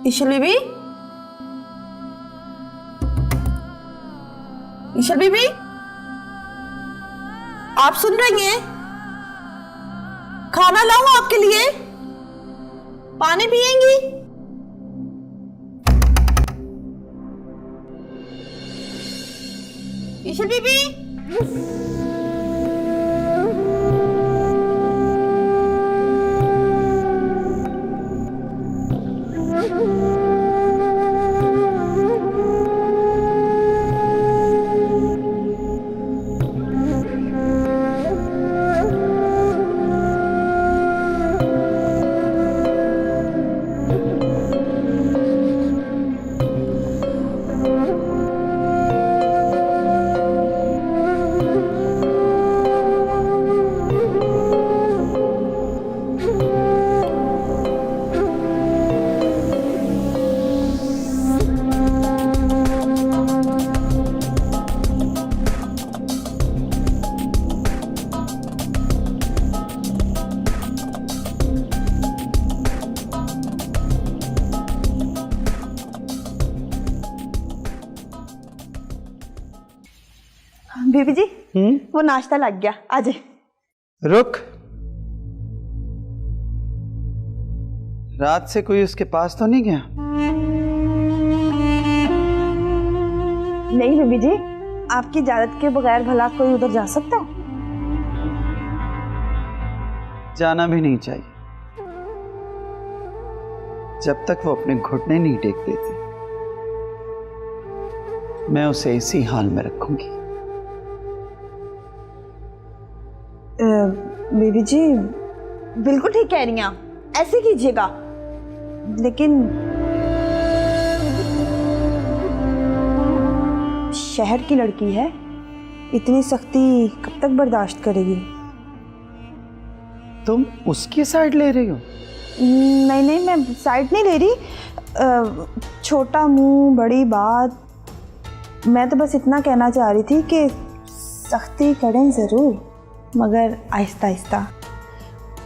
ईशल बीबी, ईशल बीबी, आप सुन रही हैं? खाना लाऊं आपके लिए? पानी पिएंगी? ईशल बीबी, बीबी जी, वो नाश्ता लग गया, आ जाए। रुक, रात से कोई उसके पास तो नहीं गया? नहीं बीबी जी, आपकी इजाजत के बगैर भला कोई उधर जा सकता है? जाना भी नहीं चाहिए जब तक वो अपने घुटने नहीं टेक देती। मैं उसे इसी हाल में रखूंगी। बीबी जी बिल्कुल ठीक कह रही हैं आप, ऐसे कीजिएगा। लेकिन शहर की लड़की है, इतनी सख्ती कब तक बर्दाश्त करेगी? तुम उसकी साइड ले रही हो? नहीं नहीं, मैं साइड नहीं ले रही। छोटा मुंह बड़ी बात। मैं तो बस इतना कहना चाह रही थी कि सख्ती करें ज़रूर, मगर आहिस्ता आहिस्ता।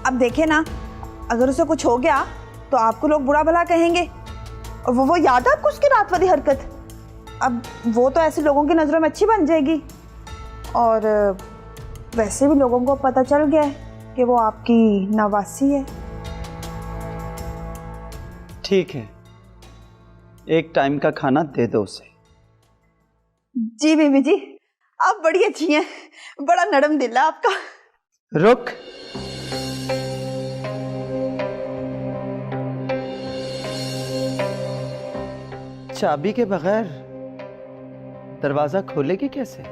अब देखे ना, अगर उसे कुछ हो गया तो आपको लोग बुरा भला कहेंगे। और वो याद है आपको उसकी रात वाली हरकत? अब वो तो ऐसे लोगों की नज़रों में अच्छी बन जाएगी, और वैसे भी लोगों को पता चल गया है कि वो आपकी नवासी है। ठीक है, एक टाइम का खाना दे दो उसे। जी बीबी जी, आप बड़ी अच्छी हैं, बड़ा नरम दिल है आपका। रुक, चाबी के बगैर दरवाजा खोलेगी कैसे?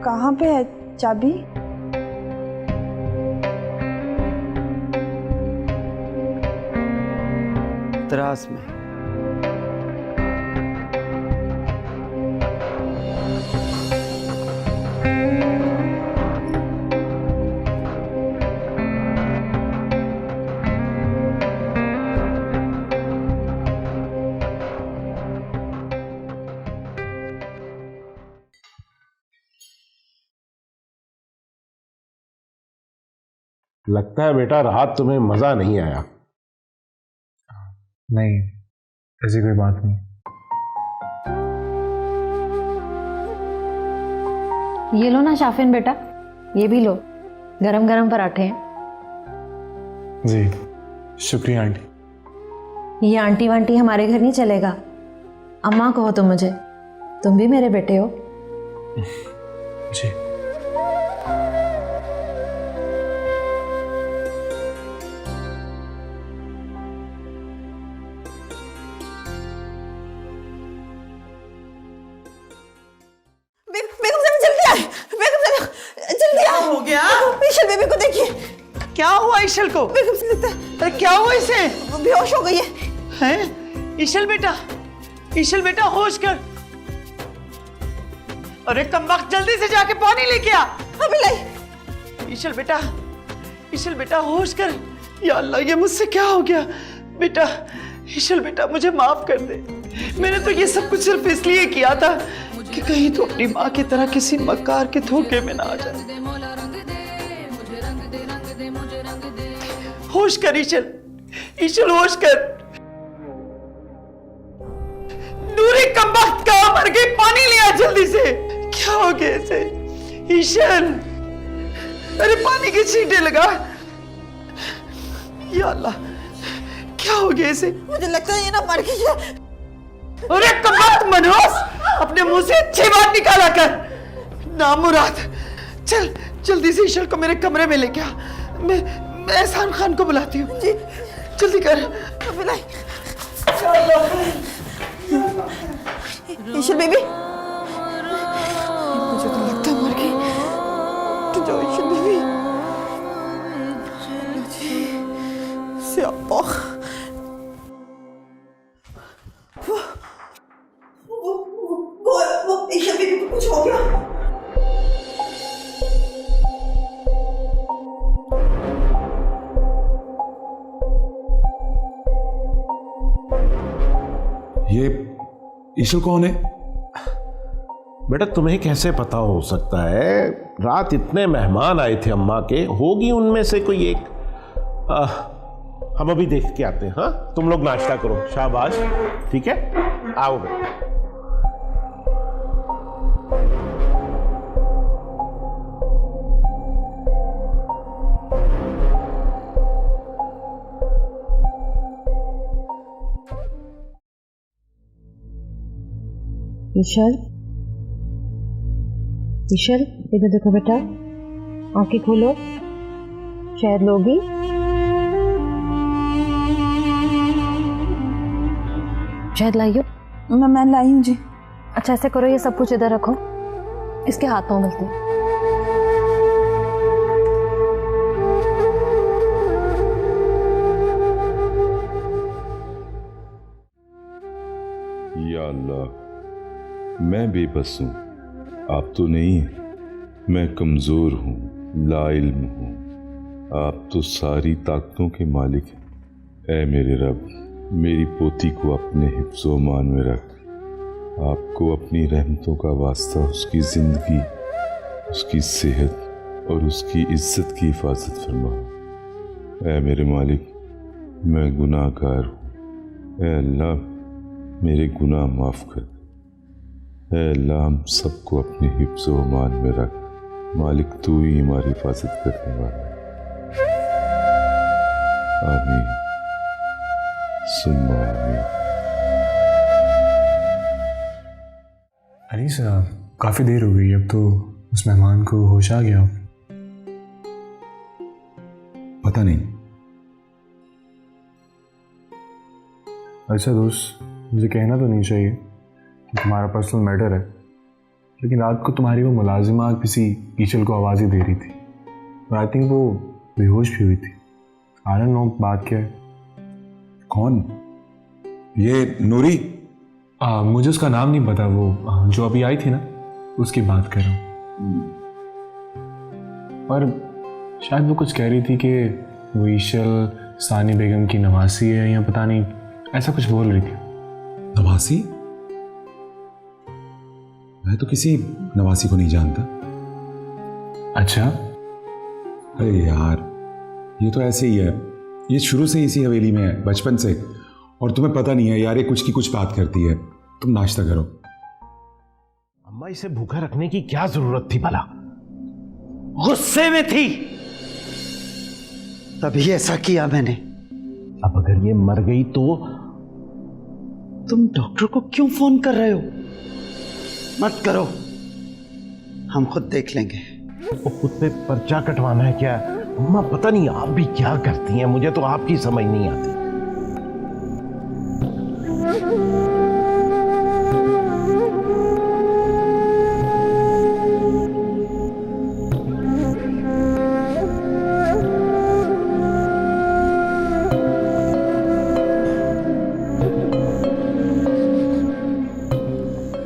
कहाँ पे है चाबी? दराज में। लगता है बेटा रात तुम्हें मजा नहीं आया। नहीं, ऐसी कोई बात नहीं। ये लो ना शाफिन बेटा, ये भी लो, गरम गरम पराठे हैं। जी शुक्रिया आंटी। ये आंटी वांटी हमारे घर नहीं चलेगा। अम्मा कहो तो मुझे, तुम भी मेरे बेटे हो। जी हो गया? ईशल बेबी को देखिए। क्या हुआ ईशल को? बेगम से लगता है अरे क्या हुआ इसे? बेहोश हो गई है। हैं? ईशल बेटा, ईशल बेटा होश कर। अरे कमबख्त, जल्दी से जाके पानी लेके आ। अभी लाई। ईशल बेटा, ईशल बेटा होश कर। या अल्लाह, ये मुझसे क्या हो गया? बेटा, ईशल बेटा मुझे माफ कर दे। मैंने तो ये सब कुछ सिर्फ इसलिए किया था कि कहीं तो अपनी माँ की तरह किसी मक्कार के धोखे में ना आ जाए। होश कर ईशल, ईशल होश कर। नूरी कम वक्त कहाँ मर गई, पानी लिया जल्दी से। क्या हो गया इसे? ईशल, अरे पानी की छींटे लगा। या अल्लाह, क्या हो गया इसे? मुझे लगता है ये ना मर गई है। अरे कमात मनोज, अपने मुंह से अच्छी बात निकाला कर। नामुराद, चल जल्दी से ईशल को मेरे कमरे में लेके आ। मैं एहसान खान को बुलाती हूँ। जी जल्दी कर। ईशल बेबी, मुझे तो लगता है मर गई। तो जाओ ईशल बेबी। सियापा, वो ईशल बेबी को कुछ हो गया। ये ईशल कौन है? बेटा तुम्हें कैसे पता हो सकता है? रात इतने मेहमान आए थे अम्मा के, होगी उनमें से कोई एक। हम अभी देख के आते हैं। हाँ, तुम लोग नाश्ता करो। शाबाश, ठीक है, आओ बेटा। ईशल, ईशल इधर देखो बेटा, आंखें खोलो। शायद लोगी। शायद लाइयो। मैं लाई हूँ जी। अच्छा ऐसे करो, ये सब कुछ इधर रखो, इसके हाथ पाँव मिलते हैं। या अल्लाह, मैं बेबस हूँ, आप तो नहीं। मैं कमज़ोर हूँ, लाइल्म हूँ, आप तो सारी ताकतों के मालिक हैं। ऐ मेरे रब, मेरी पोती को अपने हिफ्ज़ो मान में रख। आपको अपनी रहमतों का वास्ता उसकी ज़िंदगी, उसकी सेहत और उसकी इज़्ज़त की हिफाजत फरमाओ। ऐ मेरे मालिक, मैं गुनाहगार हूँ। ऐ अल्लाह, मेरे गुनाह माफ़ कर। ऐ अल्लाह, हम सबको अपने हिफ्ज़ो मान में रख। मालिक तू ही हमारी हिफाजत करने वाला है। आमीन सुम्मा आमीन। अनीस, काफ़ी देर हो गई, अब तो उस मेहमान को होश आ गया। पता नहीं। अच्छा दोस्त, मुझे कहना तो नहीं चाहिए कि तुम्हारा पर्सनल मैटर है, लेकिन रात को तुम्हारी वो मुलाजिमा किसी ईशल को आवाज़ ही दे रही थी और आई थिंक वो बेहोश भी हुई थी। आई डोंट नो बात क्या है। कौन? ये नूरी? मुझे उसका नाम नहीं पता, वो जो अभी आई थी ना, उसकी बात कर रहा हूँ। और शायद वो कुछ कह रही थी कि वो ईशल सानी बेगम की नवासी है या पता नहीं, ऐसा कुछ बोल रही थी। नवासी? मैं तो किसी नवासी को नहीं जानता। अच्छा, अरे यार, ये तो ऐसे ही है, ये शुरू से इसी हवेली में है, बचपन से। और तुम्हें पता नहीं है यार, ये कुछ की कुछ बात करती है। तुम नाश्ता करो। अम्मा, इसे भूखा रखने की क्या जरूरत थी भला? गुस्से में थी, तभी ऐसा किया मैंने। अब अगर ये मर गई तो? तुम डॉक्टर को क्यों फोन कर रहे हो? मत करो, हम खुद देख लेंगे। वो खुद पे पर्चा कटवाना है क्या? अम्मा पता नहीं आप भी क्या करती हैं, मुझे तो आपकी समझ नहीं आती।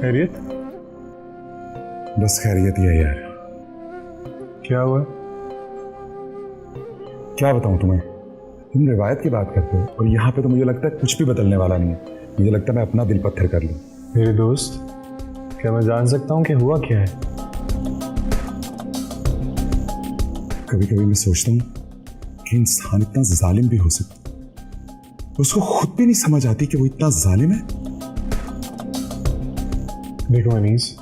खैरियत? बस खैरियत ही है यार। क्या हुआ? क्या बताऊं तुम्हें? तुम रिवायत की बात करते हो और यहाँ पे तो मुझे लगता है कुछ भी बदलने वाला नहीं है। मुझे लगता है मैं अपना दिल पत्थर कर लूं। मेरे दोस्त, क्या मैं जान सकता हूँ कि हुआ क्या है? कभी कभी मैं सोचता हूँ कि इंसान इतना जालिम भी हो सकता है। उसको खुद भी नहीं समझ आती कि वो इतना जालिम है। देखो अनीस,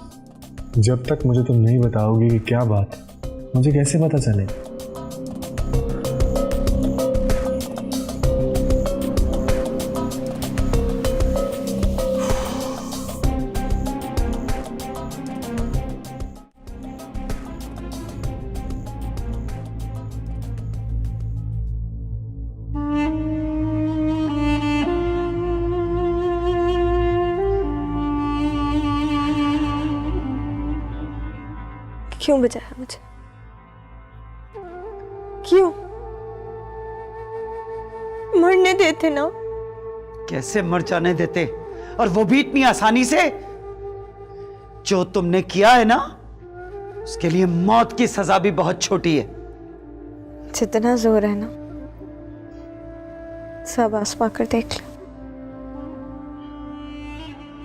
जब तक मुझे तुम नहीं बताओगी कि क्या बात है, मुझे कैसे पता चलेगा? क्यों बचाया मुझे? क्यों? मरने देते ना। कैसे मर जाने देते, और वो भी इतनी आसानी से? जो तुमने किया है ना, उसके लिए मौत की सजा भी बहुत छोटी है। जितना जोर है ना, सब आसमा कर देख लो।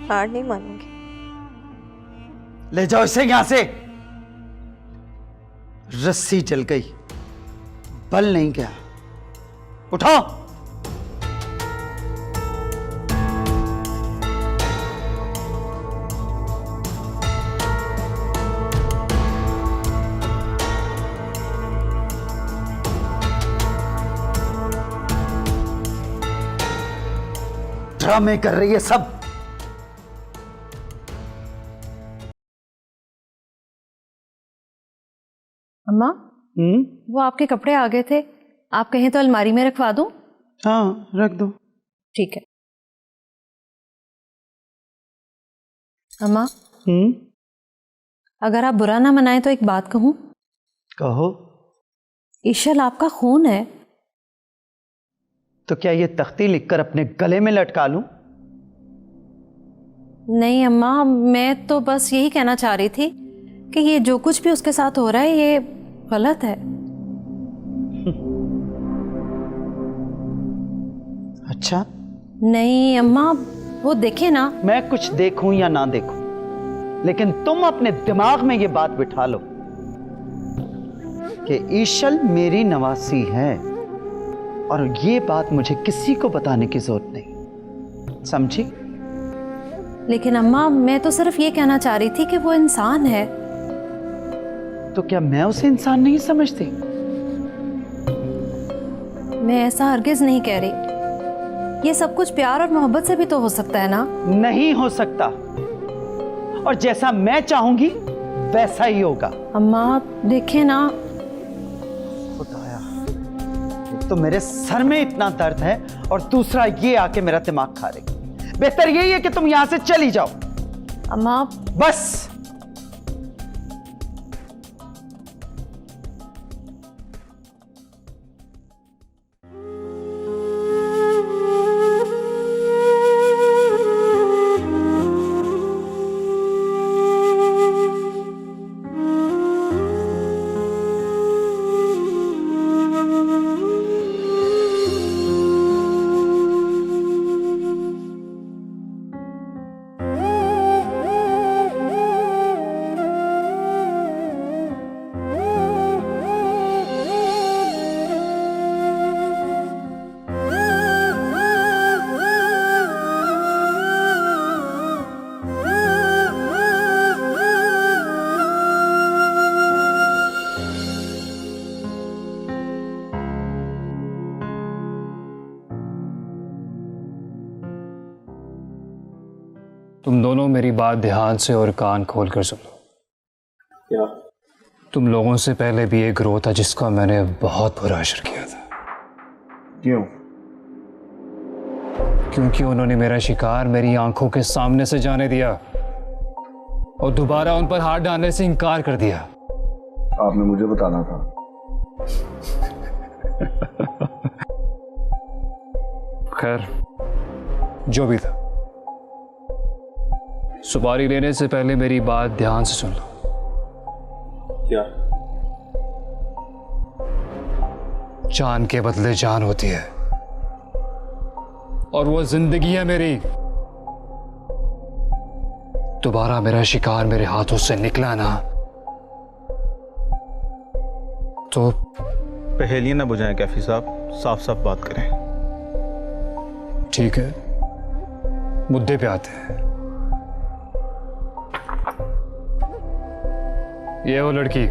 हार नहीं मानूंगी। ले जाओ इसे यहां से। रस्सी जल गई, बल नहीं गया। उठाओ। ड्रामे कर रही है सब। अम्मा, वो आपके कपड़े आ गए थे, आप कहें तो अलमारी में रखवा दूं? हाँ, रख दो। ठीक है। अम्मा, अगर आप बुरा ना मनाएं तो एक बात कहूं। कहो। ईशल आपका खून है। तो क्या ये तख्ती लिखकर अपने गले में लटका लूं? नहीं अम्मा, मैं तो बस यही कहना चाह रही थी कि ये जो कुछ भी उसके साथ हो रहा है ये गलत है। अच्छा। नहीं अम्मा, वो देखे ना। मैं कुछ देखूं या ना देखूं, लेकिन तुम अपने दिमाग में ये बात बिठा लो कि ईशल मेरी नवासी है, और ये बात मुझे किसी को बताने की जरूरत नहीं, समझी? लेकिन अम्मा, मैं तो सिर्फ ये कहना चाह रही थी कि वो इंसान है। तो क्या मैं उसे इंसान नहीं समझती? मैं ऐसा हरगिज नहीं कह रही। ये सब कुछ प्यार और मोहब्बत से भी तो हो सकता है ना? नहीं हो सकता, और जैसा मैं चाहूंगी वैसा ही होगा। अम्मा देखे ना। खुदाया, एक तो मेरे सर में इतना दर्द है, और दूसरा ये आके मेरा दिमाग खा रही। बेहतर यही है कि तुम यहां से चली जाओ। अम्मा बस। तुम दोनों मेरी बात ध्यान से और कान खोल कर सुन लो। क्या? तुम लोगों से पहले भी एक ग्रोह था जिसका मैंने बहुत बुरा असर किया था। क्यों? क्योंकि उन्होंने मेरा शिकार मेरी आंखों के सामने से जाने दिया और दोबारा उन पर हाथ डालने से इनकार कर दिया। आपने मुझे बताना था। खैर, जो भी था, सुपारी लेने से पहले मेरी बात ध्यान से सुन लो। क्या? जान के बदले जान होती है, और वो जिंदगी है मेरी। दोबारा मेरा शिकार मेरे हाथों से निकला ना तो पहेलियां ना बुझाएं कैफी साहब, साफ साफ बात करें। ठीक है, मुद्दे पे आते हैं। ये वो लड़की,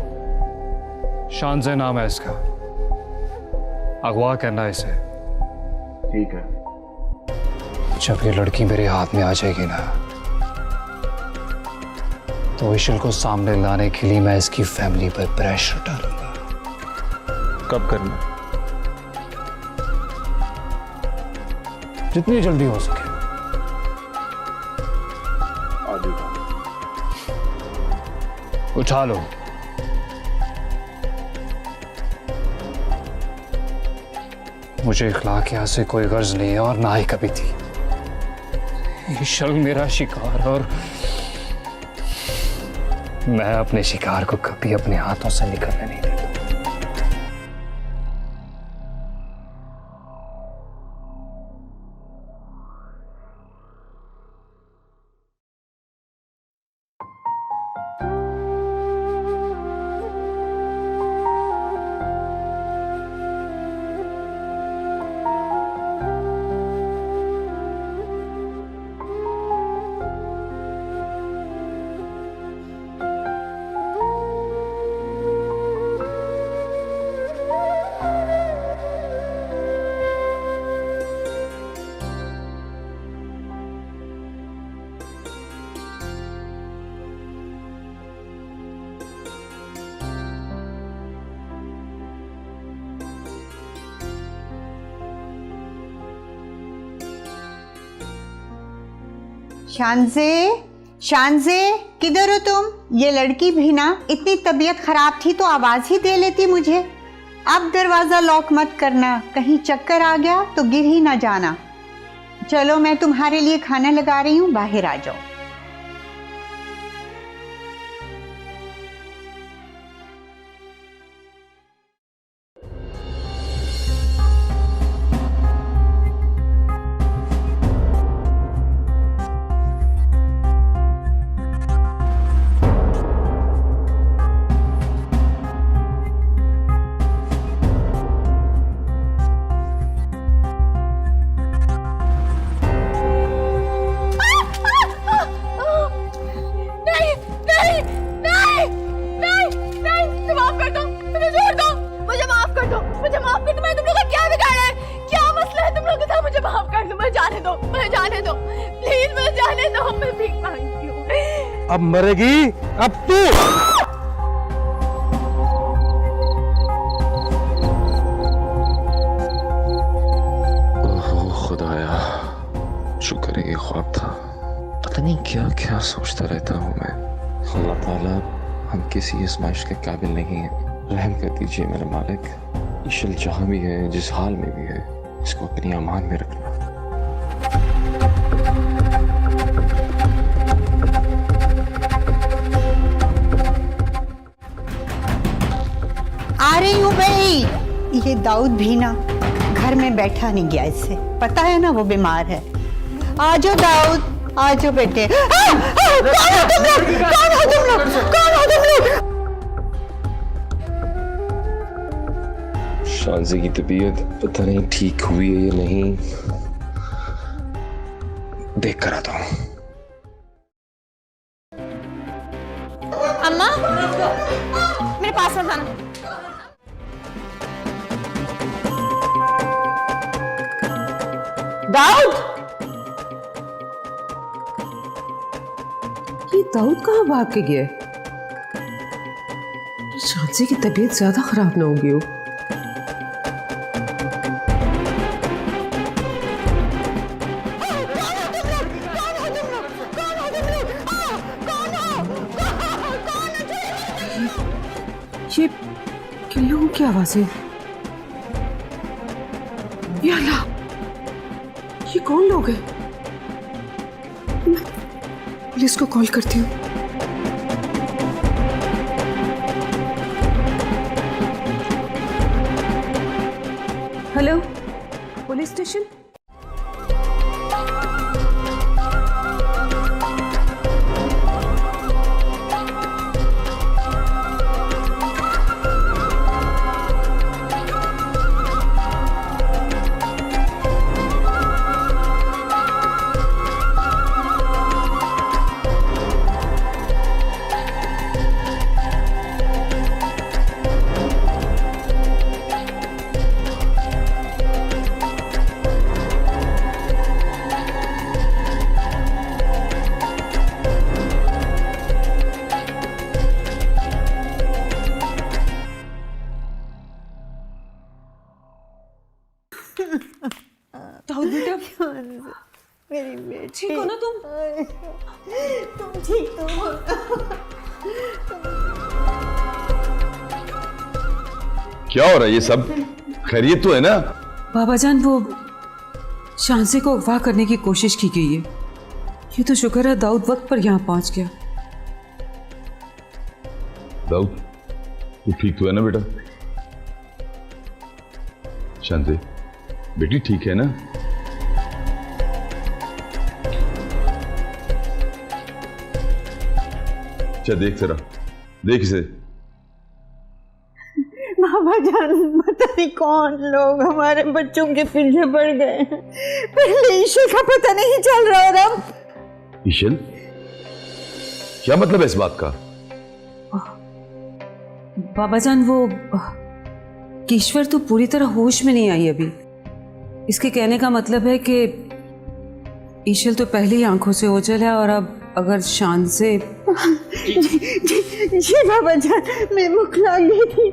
शानज़े नाम है इसका, अगवा करना है इसे। ठीक है। जब ये लड़की मेरे हाथ में आ जाएगी ना, तो इशल को सामने लाने के लिए मैं इसकी फैमिली पर प्रेशर डालूंगा। कब करना? जितनी जल्दी हो सके। उठा लो। मुझे इखलाकिया से कोई गर्ज नहीं है और ना ही कभी थी। इशल मेरा शिकार और मैं अपने शिकार को कभी अपने हाथों से निकलने नहीं देता। शानज़े, शानज़े, किधर हो तुम? ये लड़की भी ना इतनी तबीयत खराब थी तो आवाज ही दे लेती मुझे। अब दरवाजा लॉक मत करना, कहीं चक्कर आ गया तो गिर ही ना जाना। चलो मैं तुम्हारे लिए खाना लगा रही हूँ, बाहर आ जाओ। अब मरेगी अब तू। ओह खुदाया, शुक्र है ये ख्वाब था। पता नहीं क्या क्या सोचता रहता हूँ मैं। अल्लाह ताला, हम किसी आजमाइश के काबिल नहीं हैं, रहम कर दीजिए मेरे मालिक। इशल जहाँ भी है, जिस हाल में भी है, इसको अपनी अमान में रखना। आ रही हूँ भाई। ये दाऊद भी ना घर में बैठा नहीं गया, इससे पता है ना वो बीमार है। आ जाओ दाऊद, आ जाओ बेटे। कौन हो तुम लोग? कौन हो तुम लोग? कौन हो तुम लोग? शानज़े की तबीयत पता नहीं ठीक हुई है या नहीं, देख कर आता हूँ। अम्मा, मेरे पास मत आना। दाऊद, ये दाऊद कहाँ भाग के गया? शानज़े की तबीयत ज्यादा खराब ना होगी हो। ये किन लोगों की आवाज है? या अल्लाह, ये कौन लोग हैं? पुलिस को कॉल करती हूँ। Hello, police station. बहुत बेटा? मेरी बेटी ठीक हो ना तुम? तुम ठीक तो हो? क्या हो रहा है ये सब? खैरियत तो है ना? बाबा जान, वो शांसे को अगवा करने की कोशिश की गई है। ये तो शुक्र है दाऊद वक्त पर यहाँ पहुंच गया। दाऊद, तू ठीक तो है ना बेटा? शांति बेटी ठीक है ना? अच्छा देख जरा, देख इसे। बाबा जान, पता नहीं कौन लोग हमारे बच्चों के पीछे पड़ गए हैं। पहले ईशल का पता नहीं चल रहा और अब ईशल? क्या मतलब है इस बात का? बाबा जान, वो ईश्वर तो पूरी तरह होश में नहीं आई अभी। इसके कहने का मतलब है कि ईशल तो पहले ही आंखों से ओझल है और अब अगर शान से जी बाबा जान, मैं मुखला गई थी।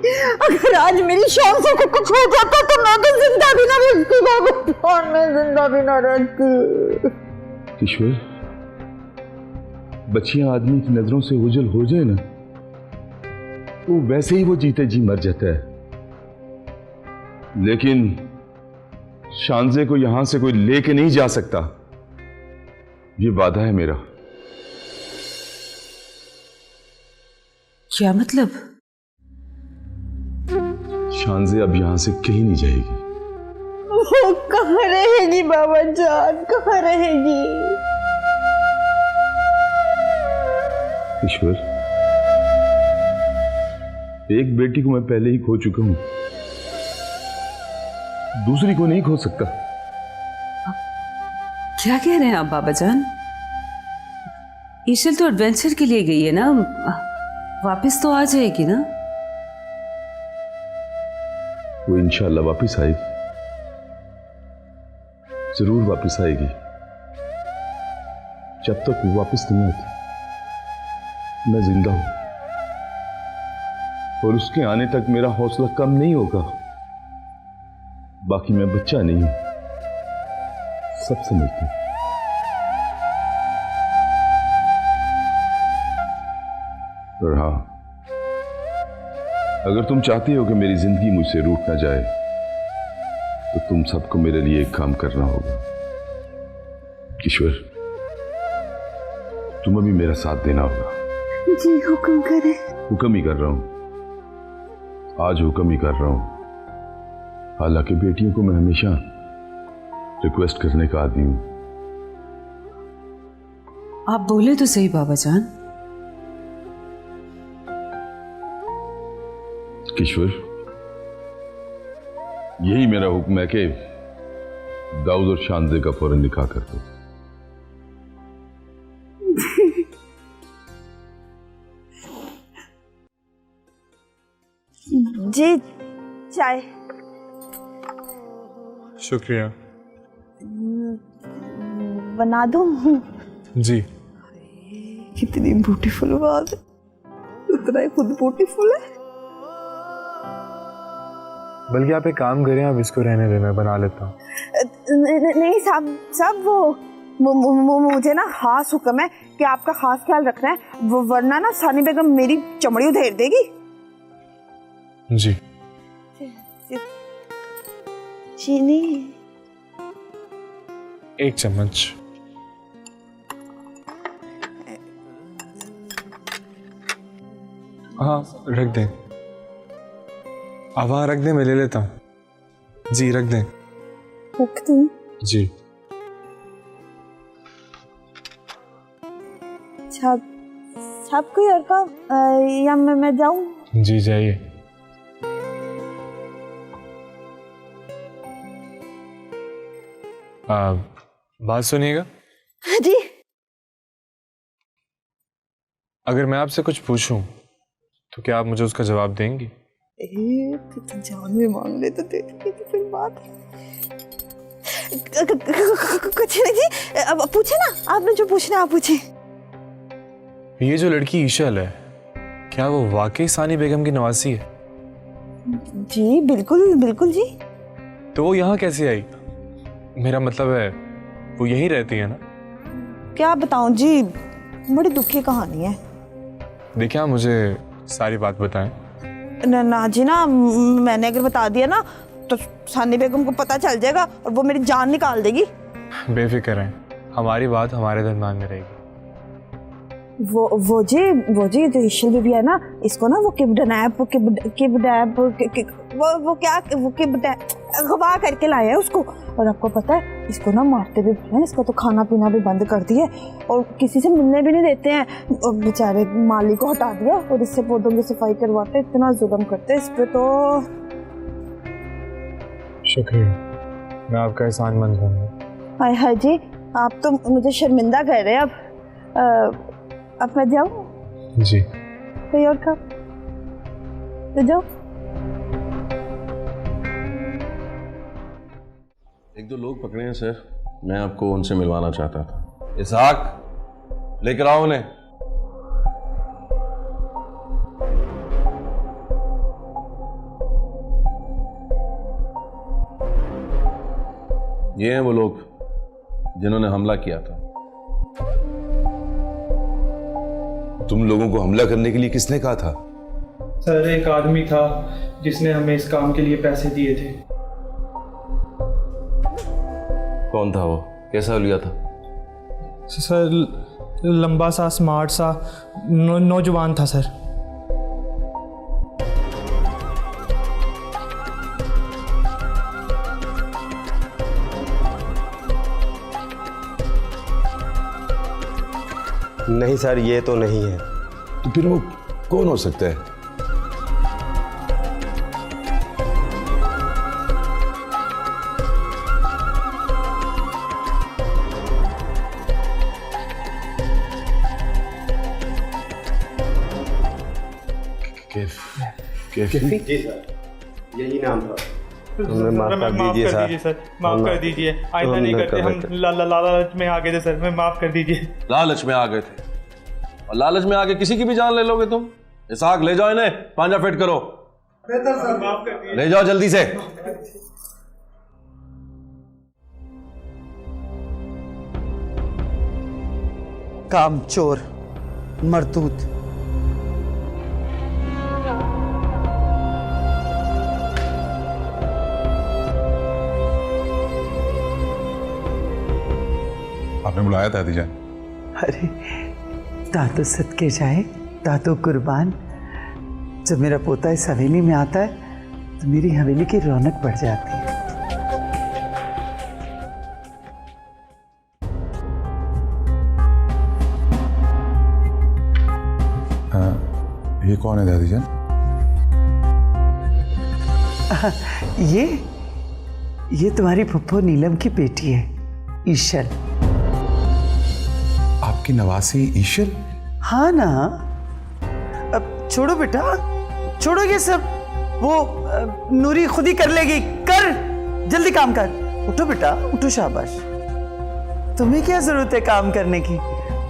अगर आज मेरी शान से कुछ हो जाता तो मैं तो जिंदा भी ना रहती बाबा जान, मैं जिंदा भी ना रहती। ईश्वर, बच्चियां आदमी की नजरों से ओझल हो जाए ना तो वैसे ही वो जीते जी मर जाता है, लेकिन शानजे को यहां से कोई लेके नहीं जा सकता, ये वादा है मेरा। क्या मतलब? शानजे अब यहां से कहीं नहीं जाएगी। वो कहाँ रहेगी बाबा जान, कहाँ रहेगी? ईश्वर, एक बेटी को मैं पहले ही खो चुका हूं, दूसरी को नहीं खो सकता। क्या कह रहे हैं आप बाबा जान? ईशल तो एडवेंचर के लिए गई है ना, वापस तो आ जाएगी ना? वो इंशाल्लाह वापस आएगी, जरूर वापस आएगी। जब तक वो वापस नहीं आती मैं जिंदा हूं, और उसके आने तक मेरा हौसला कम नहीं होगा। बाकी मैं बच्चा नहीं हूं, सब समझते हैं। और हाँ, अगर तुम चाहती हो कि मेरी जिंदगी मुझसे रूठ ना जाए तो तुम सबको मेरे लिए एक काम करना होगा। ईश्वर, तुम्हें भी मेरा साथ देना होगा। जी हुक्म करे। हुक्म ही कर रहा हूं, आज हुक्म ही कर रहा हूं। हालांकि बेटियों को मैं हमेशा रिक्वेस्ट करने का आदमी हूं। आप बोले तो सही बाबा जान। ईश्वर, यही मेरा हुक्म है कि दाऊद और शानजे का फौरन निकाह कर दो। जी चाय। शुक्रिया। बना दूं? जी। कितनी ब्यूटीफुल बात है, उतना ही खुद ब्यूटीफुल है। बल्कि आप एक काम करें, आप इसको रहने दें, मैं बना लेता हूँ। नहीं साहब, वो मुझे ना खास हुक्म है कि आपका खास ख्याल रखना है, वरना ना सानी बेगम मेरी चमड़ी उधेड़ देगी। जी। चीनी 1 चम्मच। हाँ रख दें, अब वहाँ रख दें, मैं ले लेता हूँ। जी रख दें। रख दूं? जी। साहब कोई और काम या मैं जाऊं? जी जाइए। बात सुनिएगा। जी। अगर मैं आपसे कुछ पूछूं तो क्या आप मुझे उसका जवाब देंगी? तो जान में मांग ले तो दे देंगे, तो फिर बात कुछ नहीं जी। अब पूछे ना, आपने जो पूछना आप पूछे। ये जो लड़की ईशल है, क्या वो वाकई सानी बेगम की नवासी है? जी बिल्कुल बिल्कुल जी। तो वो यहाँ कैसे आई? मेरा मतलब है वो यहीं रहती है ना? क्या बताऊं जी, बड़ी दुखी कहानी है। देखिए, मुझे सारी बात बताएं। ना जी ना, मैंने अगर बता दिया ना तो सानी बेगम को पता चल जाएगा और वो मेरी जान निकाल देगी। बेफिक्र हैं, हमारी बात हमारे दरमियान में रहेगी। वो जी जो इशल बीबी है ना, इसको ना वो किडनैप अगवा करके लाया है उसको। और आपको पता है, इसको ना मारते भी हैं, इसका तो खाना पीना भी बंद कर दिया और किसी से मिलने भी नहीं देते हैं। और बेचारे माली को हटा दिया और इससे पौधों की सफाई करवाते, इतना जुल्म करते इस पे तो। शुक्रिया, मैं आपका एहसानमंद हूँ। हाय हाय जी, आप तो मुझे शर्मिंदा कर रहे हैं। अब मैं जाऊँ? जी। कोई और काम तो जाओ। एक दो लोग पकड़े हैं सर, मैं आपको उनसे मिलवाना चाहता था। इसहाक, लेकर आओ उन्हें। ये हैं वो लोग जिन्होंने हमला किया था। तुम लोगों को हमला करने के लिए किसने कहा था? सर, एक आदमी था जिसने हमें इस काम के लिए पैसे दिए थे। कौन था वो? कैसा लिया था? सर, लंबा सा, स्मार्ट सा नौजवान था सर। नहीं सर, ये तो नहीं है। तो फिर वो कौन हो सकता है? कैफी? जी सर, यही नाम था। माफ कर दीजिए सर, माफ कर दीजिए, आइंदा नहीं करते हम। लालच में आ गए थे सर, मैं माफ कर दीजिए। लालच में आ गए थे और लालच में आके किसी की भी जान ले लोगे तुम? इसहाक, ले जाओ इन्हें, पांजा फिट करो। सर, माफ कर दीजिए। ले जाओ जल्दी से। कामचोर, मरदूद। आपने बुलाया था दीजान? अरे दादो सदके जाए, दादो कुर्बान। जब मेरा पोता इस हवेली में आता है तो मेरी हवेली की रौनक बढ़ जाती है। हाँ, ये कौन है दादी जान? ये तुम्हारी फुफ्फो नीलम की बेटी है, ईशल। आपकी नवासी ईशल? हाँ ना। अब छोड़ो बेटा, छोड़ो ये सब। वो नूरी खुद ही कर लेगी। कर, जल्दी काम कर। उठो बेटा, उठो, शाबाश। तुम्हें क्या जरूरत है काम करने की,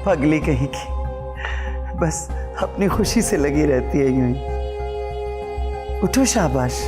पगली कहीं की। बस अपनी खुशी से लगी रहती है यूं ही। उठो, शाबाश।